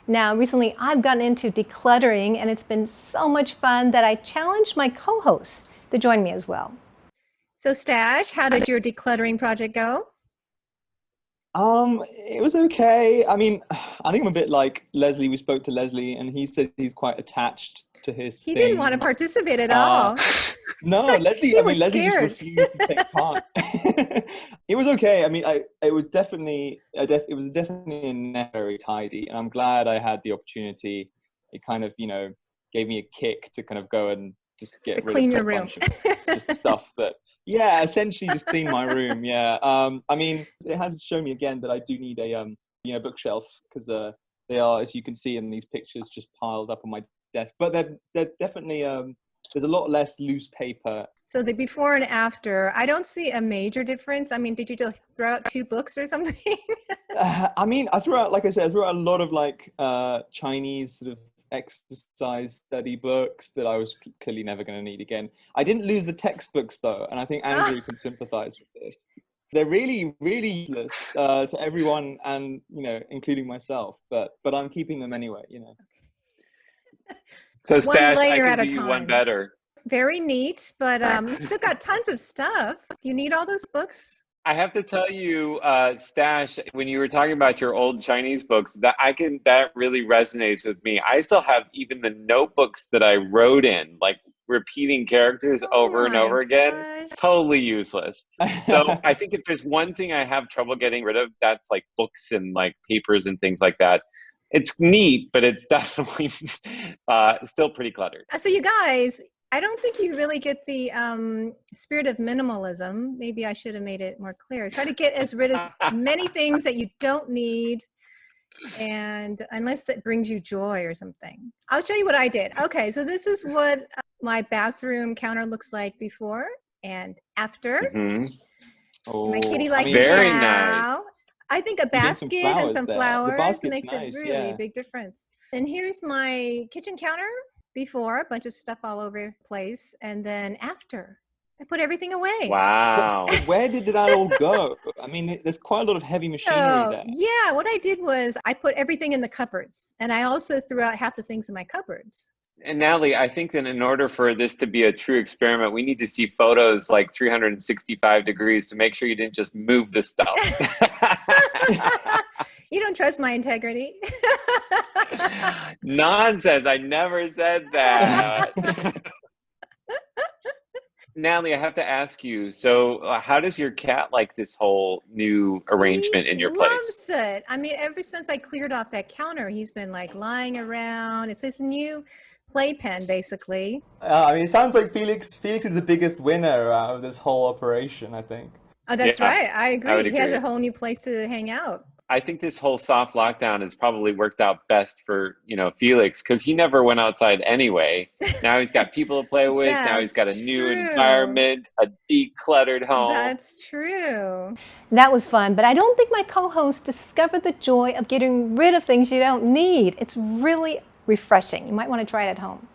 Now, recently I've gotten into decluttering, and it's been so much fun that I challenged my co-hosts to join me as well. So Stash, how did your decluttering project go? It was okay. I mean, I think I'm a bit like Leslie. We spoke to Leslie, and he said he's quite attached to his He didn't want to things. participate at Uh, all. no, Leslie. He I was mean, Leslie just scared. refused to take part. It was okay. I mean, it was definitely, it was definitely not very tidy, and I'm glad I had the opportunity. It kind of, gave me a kick to kind of go and just To get rid of clean a your room. bunch of just stuff that, yeah, essentially just clean my room. Yeah. I mean, it has shown me again that I do need a bookshelf, because they are, as you can see in these pictures, just piled up on my desk. But they're definitely there's a lot less loose paper. So the before and after, I don't see a major difference. I mean, did you just throw out 2 books or something? I mean, I threw out, like I said, I threw out a lot of like Chinese sort of exercise study books that I was clearly never going to need again. I didn't lose the textbooks though, and I think Andrew can sympathize with this. They're really, really useless to everyone, and including myself. But I'm keeping them anyway. So One Stash, I layer can at a do you one time. better. Very neat, but you still got tons of stuff. Do you need all those books? I have to tell you, Stash, when you were talking about your old Chinese books, that really resonates with me. I still have even the notebooks that I wrote in, like repeating characters Oh over and my over again. gosh. Totally useless. So I think if there's one thing I have trouble getting rid of, that's like books and like papers and things like that. It's neat, but it's definitely still pretty cluttered. So you guys, I don't think you really get the spirit of minimalism. Maybe I should have made it more clear. Try to get rid as many things that you don't need, and unless it brings you joy or something. I'll show you what I did. Okay, so this is what my bathroom counter looks like before and after. Hmm. My kitty I likes mean, it Very nice. now. I think a you're getting some basket and flowers some there. The flowers basket's makes a nice. really Yeah. big difference. And here's my kitchen counter before, a bunch of stuff all over the place. And then after, I put everything away. Wow. But where did that all go? I mean, there's quite a lot of heavy machinery So there. yeah, what I did was I put everything in the cupboards, and I also threw out half the things in my cupboards. And Natalie, I think that in order for this to be a true experiment, we need to see photos like 365 degrees to make sure you didn't just move the stuff. You don't trust my integrity. Nonsense. I never said that. Natalie, I have to ask you, so how does your cat like this whole new arrangement in He your place? loves it. I mean, ever since I cleared off that counter, he's been like lying around. It's his new playpen, basically. I mean, it sounds like Felix is the biggest winner out of this whole operation, I think. Oh, that's Yeah, right. I I would agree. He has agree. a whole new place to hang out. I think this whole soft lockdown has probably worked out best for, Felix, because he never went outside anyway. Now he's got people to play with. Now he's got a That's new true. environment, a decluttered home. That's true. That was fun, but I don't think my co-host discovered the joy of getting rid of things you don't need. It's really refreshing. You might want to try it at home.